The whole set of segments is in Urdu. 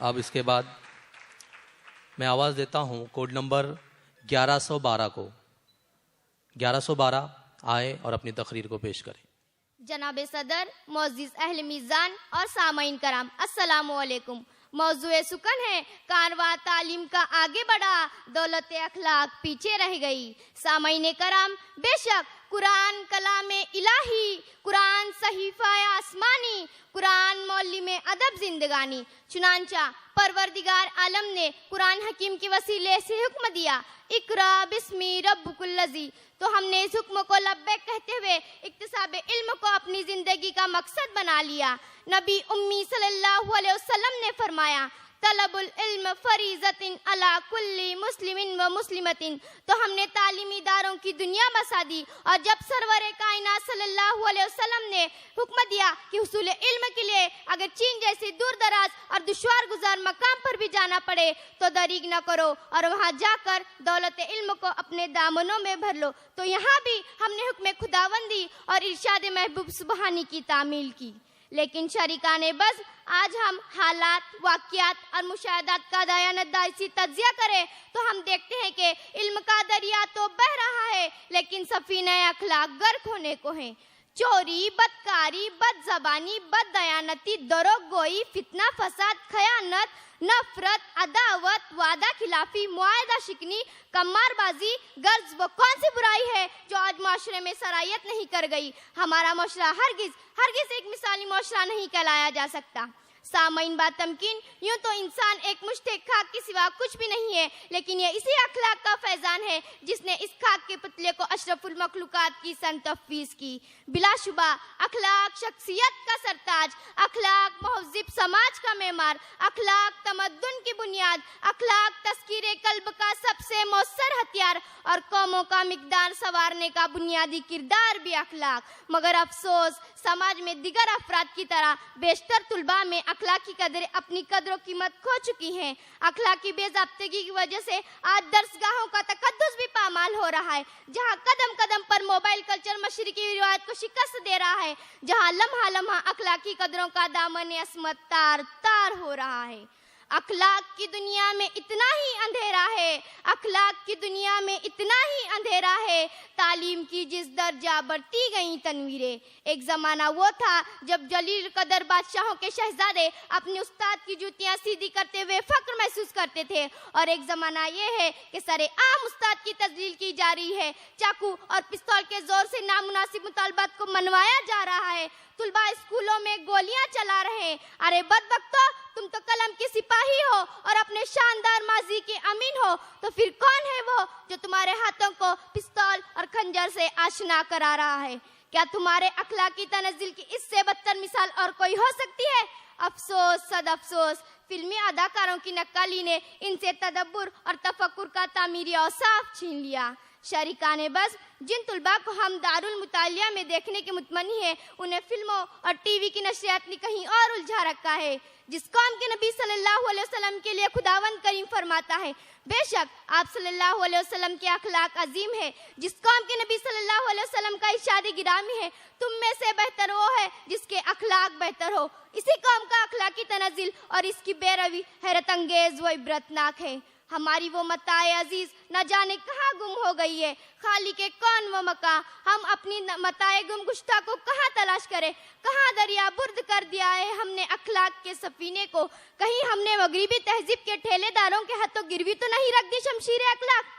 اب اس کے بعد میں آواز دیتا ہوں کوڈ نمبر 1112 کو. 1112 آئے اور اپنی تقریر کو پیش کریں. جناب صدر، معزز اہل میزان اور سامعین کرام، السلام علیکم. موضوع سکن ہے کارواں تعلیم کا آگے بڑھا، دولت اخلاق پیچھے رہ گئی. سامعین کرام، بے شک قرآن کلام الہی، قرآن صحیفہ آسمانی، قرآن معلم ادب زندگانی. چنانچہ پروردگار عالم نے قرآن حکیم کے وسیلے سے حکم دیا، اقرا بسمی ربک الذی. تو ہم نے اس حکم کو لبیک کہتے ہوئے اکتساب علم کو اپنی زندگی کا مقصد بنا لیا. نبی امی صلی اللہ علیہ وسلم نے فرمایا، طلب العلم فریضۃ علی کل مسلم و مسلمۃ. تو ہم نے تعلیمی اداروں کی دنیا بسا دی، اور جب سرور کائنات صلی اللہ علیہ وسلم نے حکم دیا کہ حصول علم کے لیے اگر چین جیسے دور دراز اور دشوار گزار مقام پر بھی جانا پڑے تو دریغ نہ کرو اور وہاں جا کر دولت علم کو اپنے دامنوں میں بھر لو. تو یہاں بھی ہم نے حکم خداوندی اور ارشاد محبوب سبحانی کی تعمیل کی. لیکن شریکان بز، آج ہم حالات، واقعات اور مشاہدات کا دیانتداری تجزیہ کریں تو ہم دیکھتے ہیں کہ علم کا دریا تو بہہ رہا ہے لیکن سفینہ اخلاق غرق ہونے کو ہے. چوری، بدکاری، بد زبانی، بد دیانتی، دروغ گوئی، فتنہ فساد، خیانت، نفرت، عداوت، وعدہ خلافی، معاہدہ شکنی، قمار بازی، غرض وہ کون سی برائی ہے جو آج معاشرے میں سرایت نہیں کر گئی؟ ہمارا معاشرہ ہرگز ایک مثالی معاشرہ نہیں کہلایا جا سکتا. سامعین با تمکین، یوں تو انسان ایک مشت خاک کے سوا کچھ بھی نہیں ہے، لیکن یہ اسی اخلاق کا فیضان ہے جس نے اس خاک کے پتلے کو اشرف المخلوقات کی سن تفویض کی. بلا شبہ اخلاق شخصیت کا سرتاج، اخلاق مہذب سماج کا معمار، اخلاق تمدن کی بنیاد، اخلاق تذکیر قلب کا سب سے مؤثر ہتھیار، اور قوموں کا مقدار سنوارنے کا بنیادی کردار بھی اخلاق. مگر افسوس، سماج میں دیگر افراد کی طرح بیشتر طلباء میں اخلاقی قدر اپنی قدر و قیمت کھو چکی ہیں. اخلاقی بے ضابطگی کی وجہ سے آج درسگاہوں کا تقدس بھی پامال ہو رہا ہے. جہاں قدم قدم پر موبائل کلچر مشرقی روایت کو شکست دے رہا ہے، جہاں لمحہ لمحہ اخلاقی قدروں کا دامن عصمت تار تار ہو رہا ہے. اخلاق کی دنیا میں اتنا ہی اندھیرا ہے، اخلاق کی دنیا میں اتنا ہی اندھیرا ہے، تعلیم کی جس درجہ بڑھتی گئیں تنویریں. ایک زمانہ وہ تھا جب جلیل قدر بادشاہوں کے شہزادے اپنے استاد کی جوتیاں سیدھی کرتے ہوئے فخر محسوس کرتے تھے، اور ایک زمانہ یہ ہے کہ سر عام استاد کی تذلیل کی جا رہی ہے. چاقو اور پستول کے زور سے نامناسب مطالبات کو منوایا جا رہا ہے. طلباء اسکولوں میں گولیاں چلا رہے ہیں. ارے بدبختو، تم تو قلم کے سپاہی ہو اور اپنے شاندار ماضی کے امین ہو، تو پھر کون ہے وہ جو تمہارے ہاتھوں کو پستول اور خنجر سے آشنا کرا رہا ہے؟ کیا تمہارے اخلاقی تنزل کی اس سے بدتر مثال اور کوئی ہو سکتی ہے؟ افسوس صد افسوس، فلمی اداکاروں کی نقالی نے ان سے تدبر اور تفکر کا تعمیری اوصاف چھین لیا. شریکان بس، جن طلباء کو ہم دارالمطالعہ میں دیکھنے کے متمنی ہیں، انہیں فلموں اور ٹی وی کی نشریات نے کہیں اور الجھا رکھا ہے. جس قوم کے نبی صلی اللہ علیہ وسلم کے لیے خداوند کریم فرماتا ہے، بے شک آپ صلی اللہ علیہ وسلم کے اخلاق عظیم ہے. جس قوم کے نبی صلی اللہ علیہ وسلم کا ارشاد گرامی ہے، تم میں سے بہتر وہ ہے جس کے اخلاق بہتر ہو. اسی قوم کا اخلاقی تنزل اور اس کی بے روی حیرت انگیز و عبرتناک ہے. ہماری وہ متاع عزیز نہ جانے کہاں گم ہو گئی ہے. خالق کون و مکان، ہم اپنی متاع گم گشتہ کو کہاں تلاش کریں؟ کہاں دریا برد کر دیا ہے ہم نے اخلاق کے سفینے کو؟ کہیں ہم نے مغربی تہذیب کے ٹھیلے داروں کے ہاتھوں گروی تو نہیں رکھ دی شمشیر اخلاق؟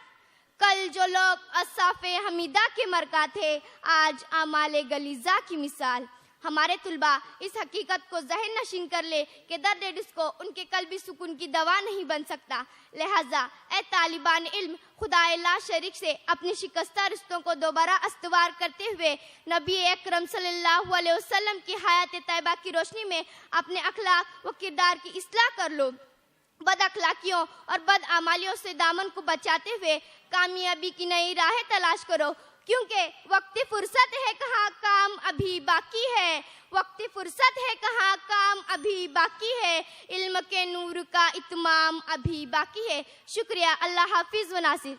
کل جو لوگ اصحاف حمیدہ کے مرکا تھے، آج اعمال غلیظہ کی مثال. ہمارے طلباء اس حقیقت کو ذہن نشین کر لے کہ درد ڈسکو ان کے قلبی سکون کی دوا نہیں بن سکتا. لہٰذا اے طالبان علم، خدا لا شریک سے اپنی شکستہ رشتوں کو دوبارہ استوار کرتے ہوئے نبی اکرم صلی اللہ علیہ وسلم کی حیات طیبہ کی روشنی میں اپنے اخلاق و کردار کی اصلاح کر لو. بد اخلاقیوں اور بد اعمالیوں سے دامن کو بچاتے ہوئے کامیابی کی نئی راہیں تلاش کرو، کیونکہ وقتی فرصت ہے کہاں کام ابھی باقی ہے. وقتی فرصت ہے کہاں کام ابھی باقی ہے. علم کے نور کا اتمام ابھی باقی ہے. شکریہ. اللہ حافظ و ناصر.